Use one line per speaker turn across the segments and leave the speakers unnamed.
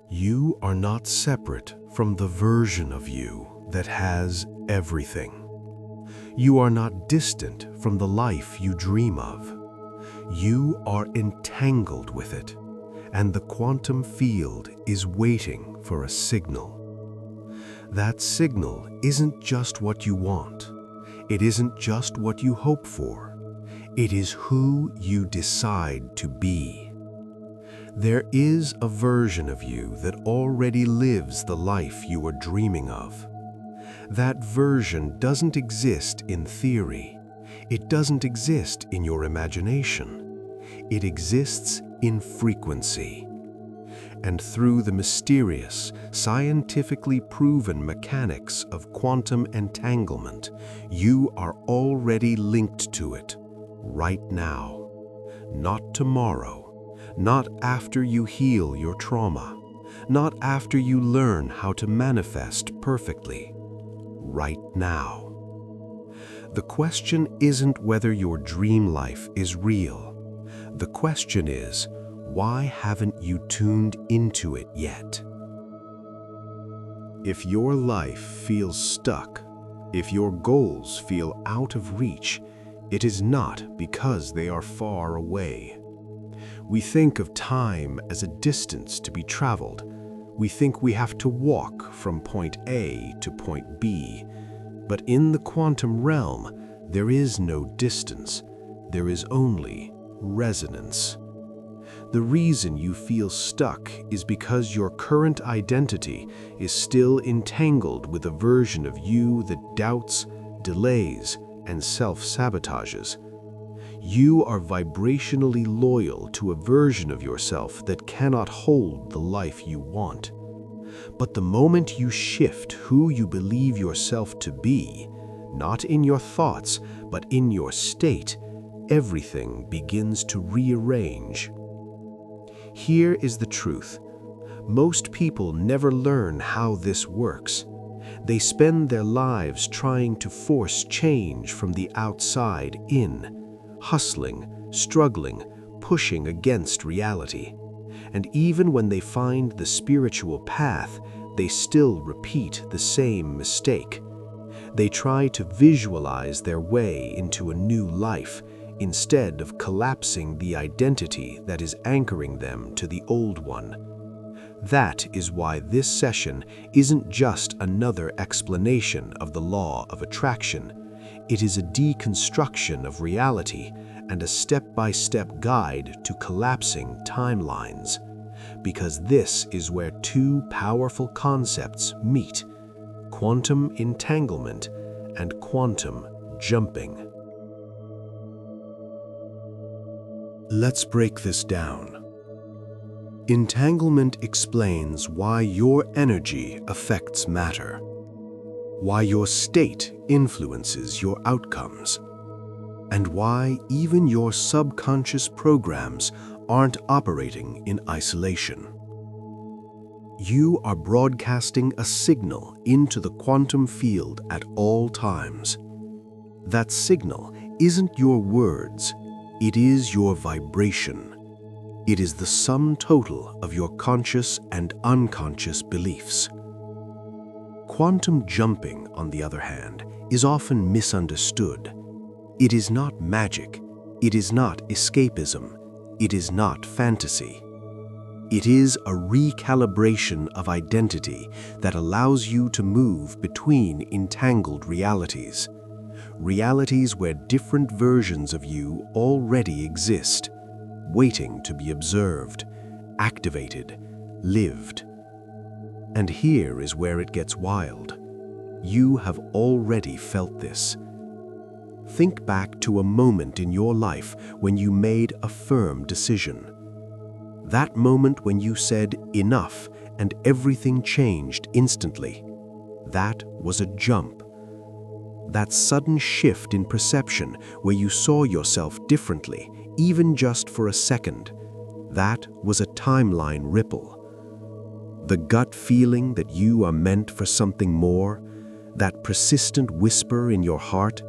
You are not separate from the version of you that has everything. You are not distant from the life you dream of. You are entangled with it, and the quantum field is waiting for a signal. That signal isn't just what you want. It isn't just what you hope for. It is who you decide to be. There is a version of you that already lives the life you are dreaming of. That version doesn't exist in theory. It doesn't exist in your imagination. It exists in frequency. And through the mysterious, scientifically proven mechanics of quantum entanglement, you are already linked to it right now. Not tomorrow. Not after you heal your trauma, not after you learn how to manifest perfectly. Right now. The question isn't whether your dream life is real. The question is, why haven't you tuned into it yet? If your life feels stuck, if your goals feel out of reach, it is not because they are far away. We think of time as a distance to be traveled. We think we have to walk from point A to point B. But in the quantum realm, there is no distance. There is only resonance. The reason you feel stuck is because your current identity is still entangled with a version of you that doubts, delays, and self-sabotages. You are vibrationally loyal to a version of yourself that cannot hold the life you want. But the moment you shift who you believe yourself to be, not in your thoughts, but in your state, everything begins to rearrange. Here is the truth. Most people never learn how this works. They spend their lives trying to force change from the outside in, hustling, struggling, pushing against reality. And even when they find the spiritual path, they still repeat the same mistake. They try to visualize their way into a new life instead of collapsing the identity that is anchoring them to the old one. That is why this session isn't just another explanation of the law of attraction. It is a deconstruction of reality and a step-by-step guide to collapsing timelines. Because this is where two powerful concepts meet: quantum entanglement and quantum jumping. Let's break this down. Entanglement explains why your energy affects matter, why your state influences your outcomes, and why even your subconscious programs aren't operating in isolation. You are broadcasting a signal into the quantum field at all times. That signal isn't your words, it is your vibration. It is the sum total of your conscious and unconscious beliefs. Quantum jumping, on the other hand, is often misunderstood. It is not magic. It is not escapism. It is not fantasy. It is a recalibration of identity that allows you to move between entangled realities. Realities where different versions of you already exist, waiting to be observed, activated, lived. And here is where it gets wild. You have already felt this. Think back to a moment in your life when you made a firm decision. That moment when you said enough and everything changed instantly. That was a jump. That sudden shift in perception where you saw yourself differently, even just for a second. That was a timeline ripple. The gut feeling that you are meant for something more, that persistent whisper in your heart,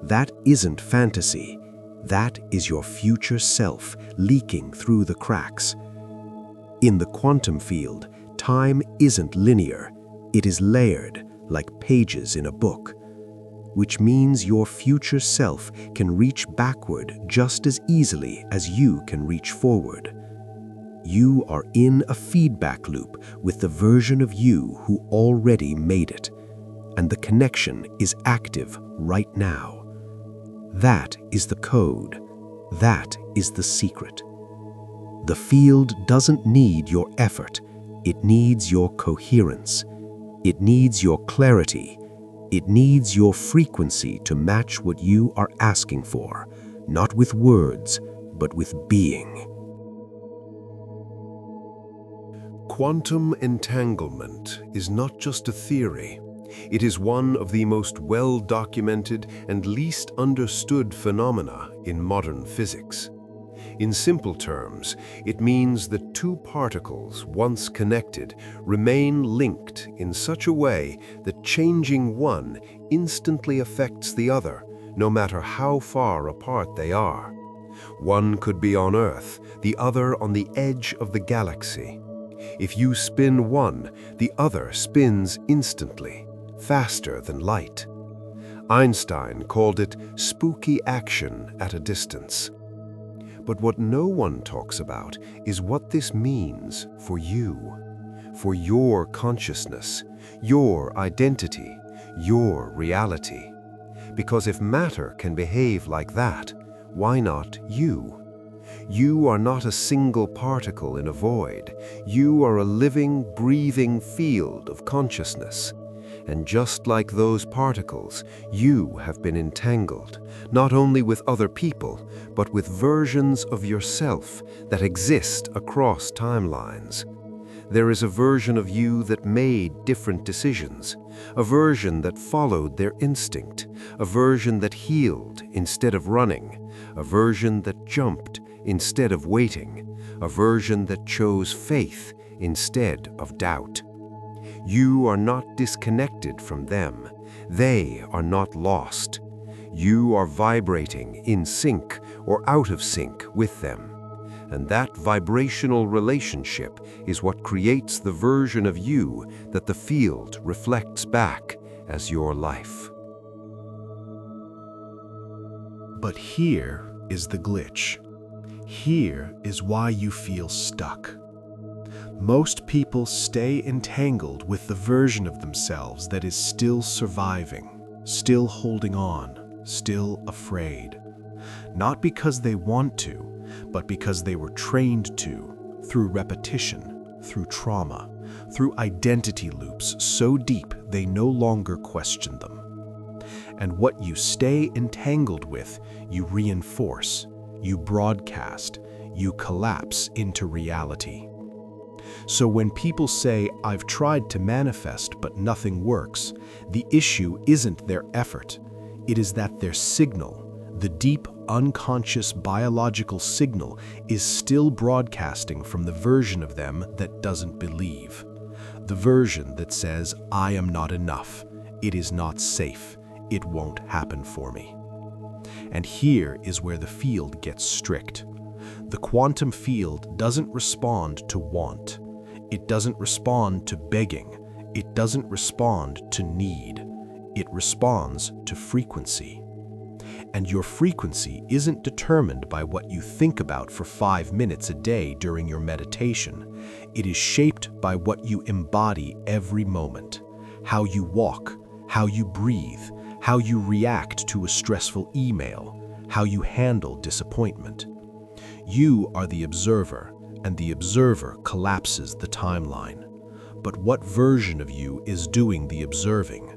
that isn't fantasy. That is your future self leaking through the cracks. In the quantum field, Time isn't linear. It is layered, like pages in a book, which means your future self can reach backward just as easily as you can reach forward. You are in a feedback loop with the version of you who already made it, and the connection is active right now. That is the code. That is the secret. The field doesn't need your effort. It needs your coherence. It needs your clarity. It needs your frequency to match what you are asking for, not with words, but with being.
Quantum entanglement is not just a theory. It is one of the most well-documented and least understood phenomena in modern physics. In simple terms, it means that two particles, once connected, remain linked in such a way that changing one instantly affects the other, no matter how far apart they are. One could be on Earth, the other on the edge of the galaxy. If you spin one, the other spins instantly, faster than light. Einstein called it spooky action at a distance. But what no one talks about is what this means for you, for your consciousness, your identity, your reality. Because if matter can behave like that, why not you? You are not a single particle in a void. You are a living, breathing field of consciousness. And just like those particles, you have been entangled, not only with other people, but with versions of yourself that exist across timelines. There is a version of you that made different decisions, a version that followed their instinct, a version that healed instead of running, a version that jumped instead of waiting, a version that chose faith instead of doubt. You are not disconnected from them. They are not lost. You are vibrating in sync or out of sync with them. And that vibrational relationship is what creates the version of you that the field reflects back as your life.
But here is the glitch. Here is why you feel stuck. Most people stay entangled with the version of themselves that is still surviving, still holding on, still afraid. Not because they want to, but because they were trained to, through repetition, through trauma, through identity loops so deep they no longer question them. And what you stay entangled with, you reinforce, you broadcast, you collapse into reality. So when people say, "I've tried to manifest, but nothing works," the issue isn't their effort. It is that their signal, the deep, unconscious biological signal, is still broadcasting from the version of them that doesn't believe. The version that says, "I am not enough. It is not safe. It won't happen for me." And here is where the field gets strict. The quantum field doesn't respond to want. It doesn't respond to begging. It doesn't respond to need. It responds to frequency. And your frequency isn't determined by what you think about for 5 minutes a day during your meditation. It is shaped by what you embody every moment. How you walk, how you breathe, how you react to a stressful email, how you handle disappointment. You are the observer, and the observer collapses the timeline. But what version of you is doing the observing?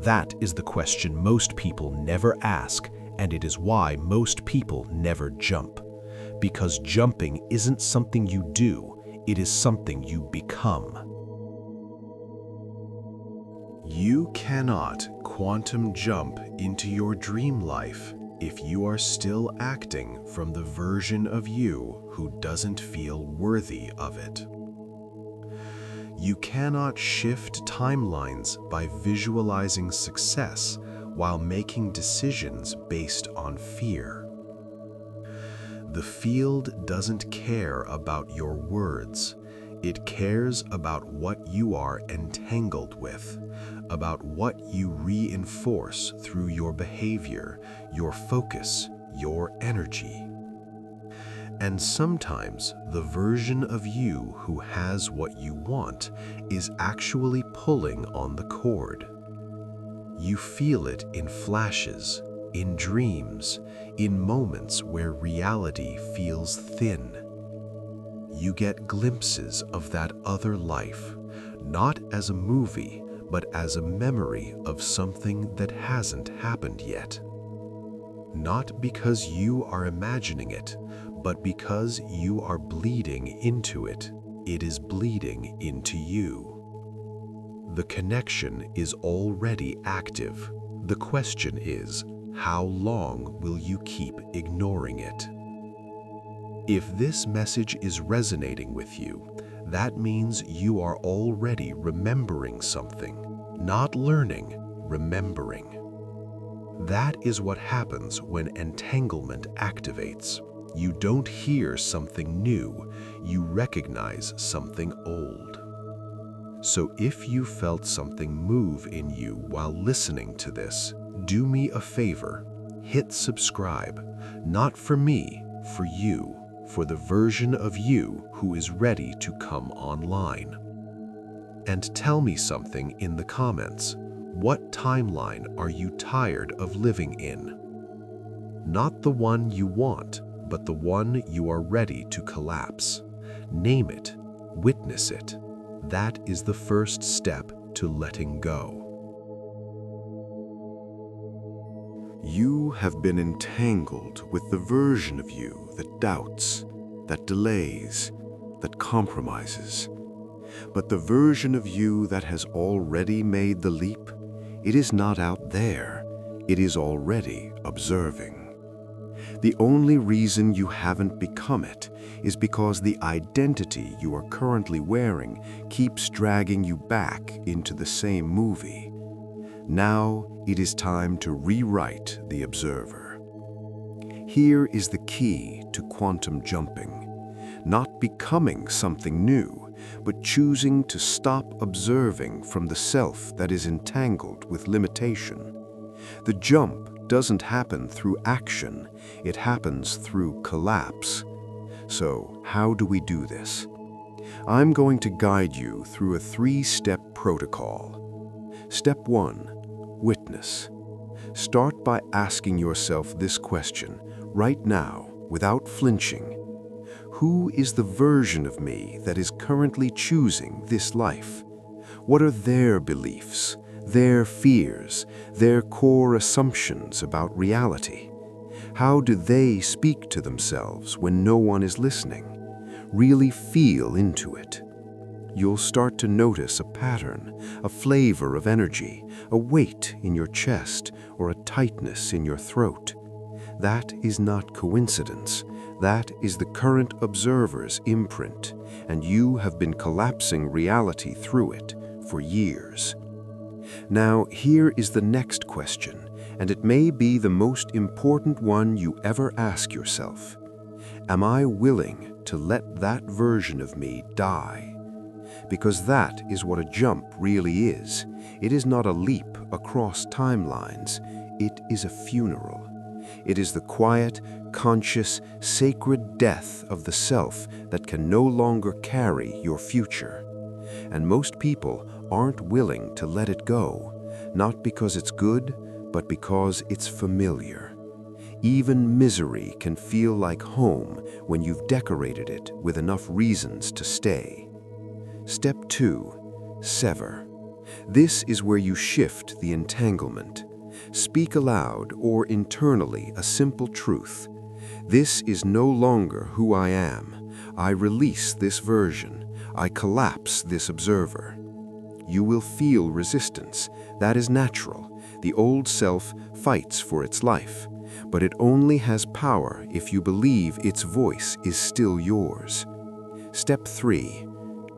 That is the question most people never ask, and it is why most people never jump. Because jumping isn't something you do, it is something you become. You cannot quantum jump into your dream life if you are still acting from the version of you who doesn't feel worthy of it. You cannot shift timelines by visualizing success while making decisions based on fear. The field doesn't care about your words. It cares about what you are entangled with, about what you reinforce through your behavior, your focus, your energy. And sometimes the version of you who has what you want is actually pulling on the cord. You feel it in flashes, in dreams, in moments where reality feels thin. You get glimpses of that other life, not as a movie, but as a memory of something that hasn't happened yet. Not because you are imagining it, but because you are bleeding into it. It is bleeding into you. The connection is already active. The question is, how long will you keep ignoring it? If this message is resonating with you, that means you are already remembering something, not learning, remembering. That is what happens when entanglement activates. You don't hear something new, you recognize something old. So if you felt something move in you while listening to this, do me a favor, hit subscribe, not for me, for you, for the version of you who is ready to come online. And tell me something in the comments. What timeline are you tired of living in? Not the one you want, but the one you are ready to collapse. Name it, witness it. That is the first step to letting go.
You have been entangled with the version of you that doubts, that delays, that compromises. But the version of you that has already made the leap, it is not out there, it is already observing. The only reason you haven't become it is because the identity you are currently wearing keeps dragging you back into the same movie. Now it is time to rewrite the observer. Here is the key to quantum jumping. Not becoming something new, but choosing to stop observing from the self that is entangled with limitation. The jump doesn't happen through action, it happens through collapse. So, how do we do this? I'm going to guide you through a 3-step protocol. Step 1, witness. Start by asking yourself this question right now, without flinching. Who is the version of me that is currently choosing this life? What are their beliefs, their fears, their core assumptions about reality? How do they speak to themselves when no one is listening? Really feel into it. You'll start to notice a pattern, a flavor of energy, a weight in your chest, or a tightness in your throat. That is not coincidence. That is the current observer's imprint, and you have been collapsing reality through it for years. Now, here is the next question, and it may be the most important one you ever ask yourself. Am I willing to let that version of me die? Because that is what a jump really is. It is not a leap across timelines. It is a funeral. It is the quiet, conscious, sacred death of the self that can no longer carry your future. And most people aren't willing to let it go, not because it's good, but because it's familiar. Even misery can feel like home when you've decorated it with enough reasons to stay. Step 2, sever. This is where you shift the entanglement. Speak aloud or internally a simple truth. This is no longer who I am. I release this version. I collapse this observer. You will feel resistance. That is natural. The old self fights for its life, but it only has power if you believe its voice is still yours. Step 3,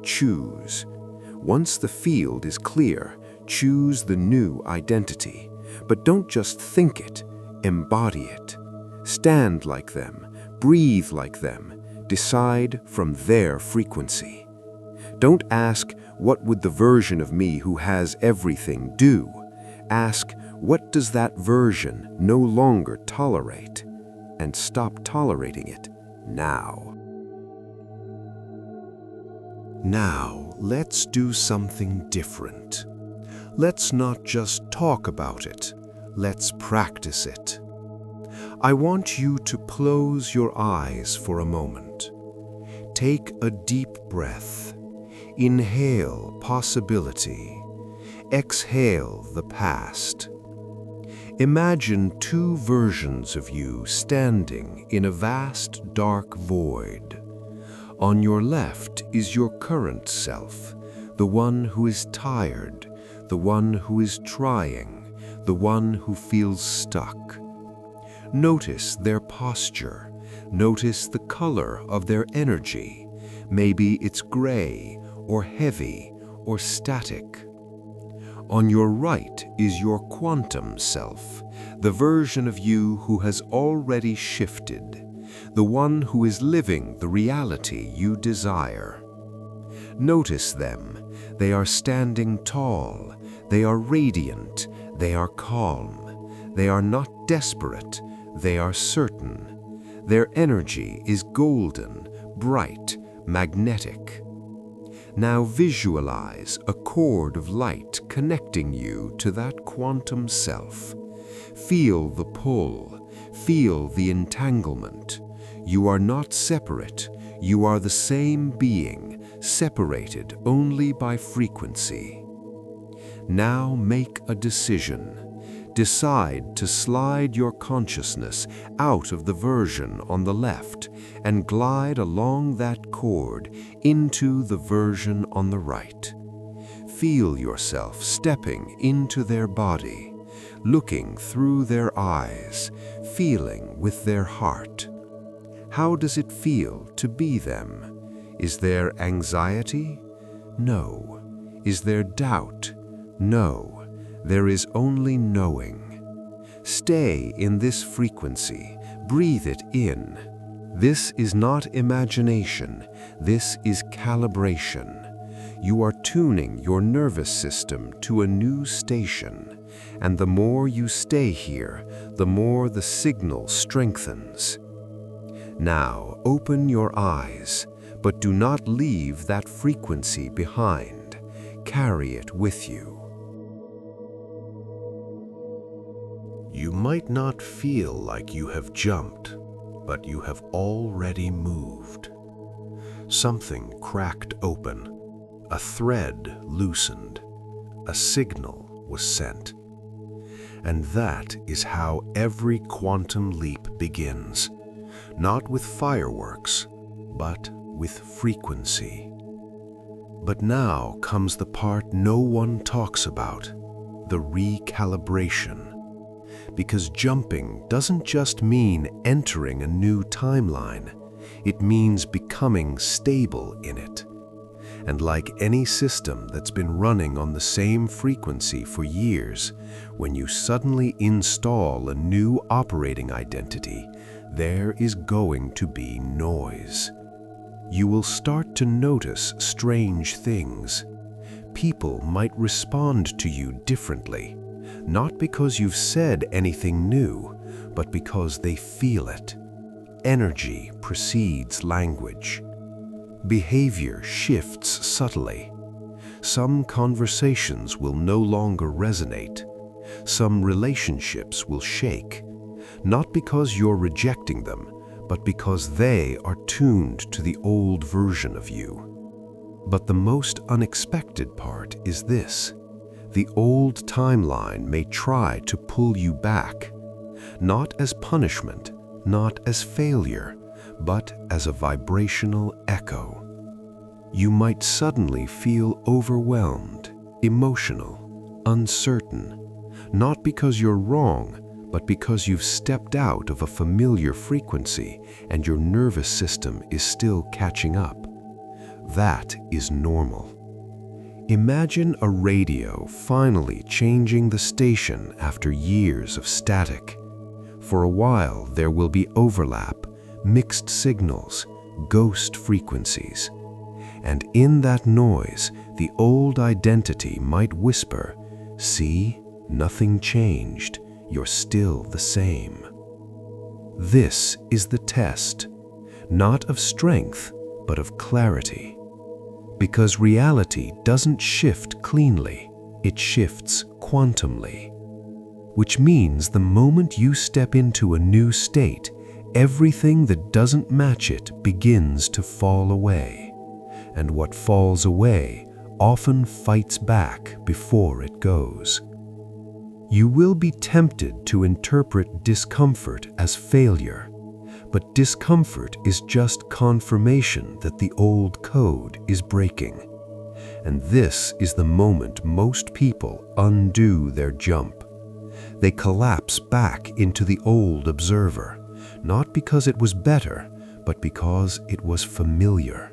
choose. Once the field is clear, choose the new identity. But don't just think it, embody it. Stand like them, breathe like them, decide from their frequency. Don't ask, what would the version of me who has everything do? Ask, what does that version no longer tolerate? And stop tolerating it now.
Now, let's do something different. Let's not just talk about it. Let's practice it. I want you to close your eyes for a moment. Take a deep breath. Inhale possibility. Exhale the past. Imagine two versions of you standing in a vast dark void. On your left is your current self, the one who is tired, the one who is trying, the one who feels stuck. Notice their posture. Notice the color of their energy. Maybe it's gray or heavy or static. On your right is your quantum self, the version of you who has already shifted, the one who is living the reality you desire. Notice them. They are standing tall. They are radiant. They are calm. They are not desperate. They are certain. Their energy is golden, bright, magnetic. Now visualize a cord of light connecting you to that quantum self. Feel the pull. Feel the entanglement. You are not separate. You are the same being, separated only by frequency. Now make a decision. Decide to slide your consciousness out of the version on the left and glide along that cord into the version on the right. Feel yourself stepping into their body, looking through their eyes, feeling with their heart. How does it feel to be them? Is there anxiety? No. Is there doubt? No. There is only knowing. Stay in this frequency. Breathe it in. This is not imagination. This is calibration. You are tuning your nervous system to a new station, and the more you stay here, the more the signal strengthens. Now open your eyes, but do not leave that frequency behind. Carry it with you. You might not feel like you have jumped, but you have already moved. Something cracked open, a thread loosened, a signal was sent. And that is how every quantum leap begins, not with fireworks, but with frequency. But now comes the part no one talks about, the recalibration. Because jumping doesn't just mean entering a new timeline, it means becoming stable in it. And like any system that's been running on the same frequency for years, when you suddenly install a new operating identity, there is going to be noise. You will start to notice strange things. People might respond to you differently. Not because you've said anything new, but because they feel it. Energy precedes language. Behavior shifts subtly. Some conversations will no longer resonate. Some relationships will shake. Not because you're rejecting them, but because they are tuned to the old version of you. But the most unexpected part is this. The old timeline may try to pull you back, not as punishment, not as failure, but as a vibrational echo. You might suddenly feel overwhelmed, emotional, uncertain, not because you're wrong, but because you've stepped out of a familiar frequency and your nervous system is still catching up. That is normal. Imagine a radio finally changing the station after years of static. For a while, there will be overlap, mixed signals, ghost frequencies.
And in that noise, the old identity might whisper, "See, nothing changed, you're still the same." This is the test, not of strength, but of clarity. Because reality doesn't shift cleanly, it shifts quantumly. Which means the moment you step into a new state, everything that doesn't match it begins to fall away. And what falls away often fights back before it goes. You will be tempted to interpret discomfort as failure, but discomfort is just confirmation that the old code is breaking. And this is the moment most people undo their jump. They collapse back into the old observer, not because it was better, but because it was familiar.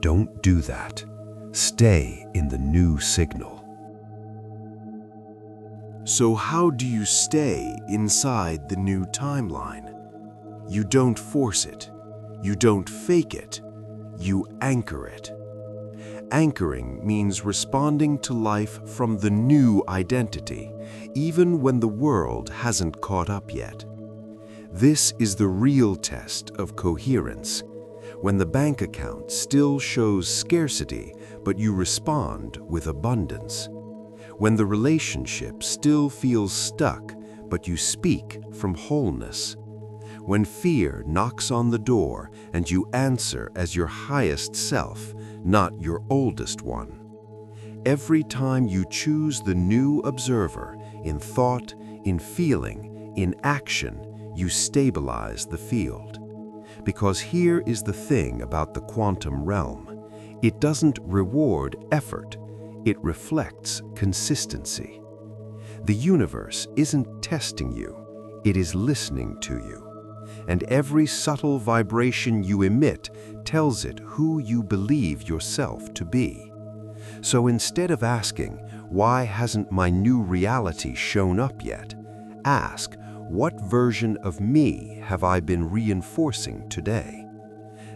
Don't do that. Stay in the new signal.
So how do you stay inside the new timeline? You don't force it. You don't fake it. You anchor it. Anchoring means responding to life from the new identity, even when the world hasn't caught up yet. This is the real test of coherence, when the bank account still shows scarcity, but you respond with abundance. When the relationship still feels stuck, but you speak from wholeness. When fear knocks on the door and you answer as your highest self, not your oldest one. Every time you choose the new observer, in thought, in feeling, in action, you stabilize the field. Because here is the thing about the quantum realm. It doesn't reward effort, it reflects consistency. The universe isn't testing you, it is listening to you. And every subtle vibration you emit tells it who you believe yourself to be. So instead of asking, "Why hasn't my new reality shown up yet?" ask, "What version of me have I been reinforcing today?"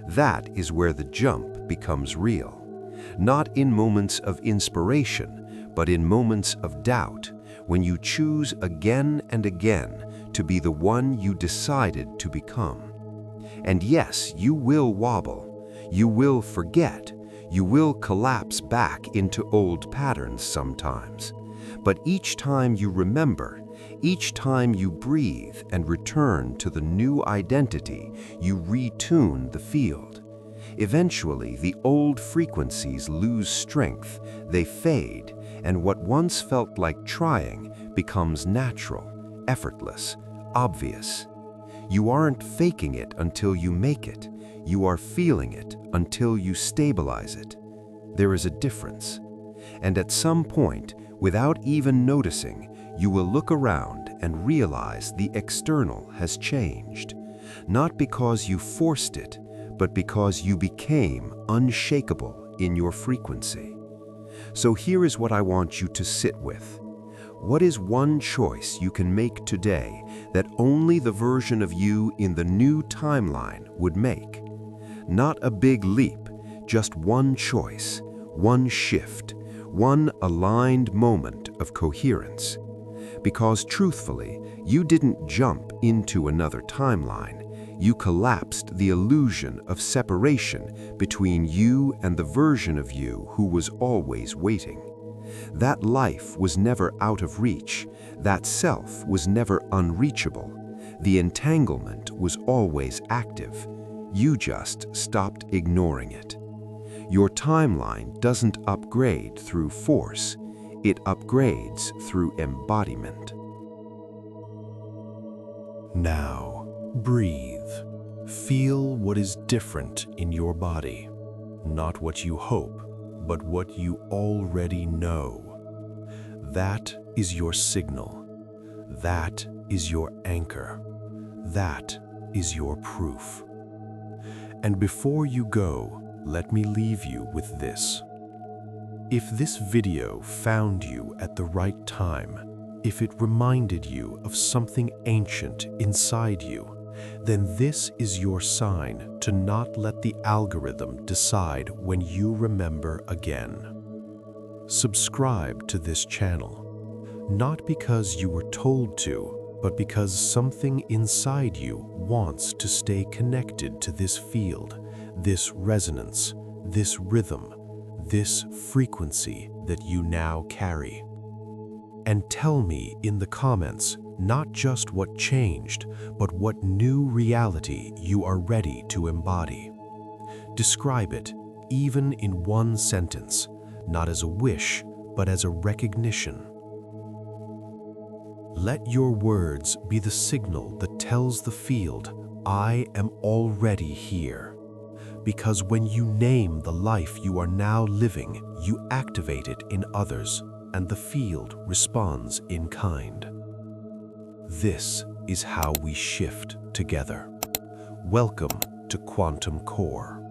That is where the jump becomes real. Not in moments of inspiration, but in moments of doubt, when you choose again and again to be the one you decided to become. And yes, you will wobble, you will forget, you will collapse back into old patterns sometimes. But each time you remember, each time you breathe and return to the new identity, you retune the field. Eventually, the old frequencies lose strength, they fade, and what once felt like trying becomes natural, effortless, obvious. You aren't faking it until you make it. You are feeling it until you stabilize it. There is a difference. And at some point, without even noticing, you will look around and realize the external has changed. Not because you forced it, but because you became unshakable in your frequency. So here is what I want you to sit with. What is one choice you can make today that only the version of you in the new timeline would make? Not a big leap, just one choice, one shift, one aligned moment of coherence. Because truthfully, you didn't jump into another timeline. You collapsed the illusion of separation between you and the version of you who was always waiting. That life was never out of reach. That self was never unreachable. The entanglement was always active. You just stopped ignoring it. Your timeline doesn't upgrade through force. It upgrades through embodiment.
Now, breathe. Feel what is different in your body. Not what you hope, but what you already know. That is your signal. That is your anchor. That is your proof. And before you go, let me leave you with this. If this video found you at the right time, if it reminded you of something ancient inside you, then this is your sign to not let the algorithm decide when you remember again. Subscribe to this channel, not because you were told to, but because something inside you wants to stay connected to this field, this resonance, this rhythm, this frequency that you now carry. And tell me in the comments not just what changed, but what new reality you are ready to embody. Describe it, even in one sentence, not as a wish, but as a recognition. Let your words be the signal that tells the field, I am already here. Because when you name the life you are now living, you activate it in others, and the field responds in kind. This is how we shift together. Welcome to Quantum Core.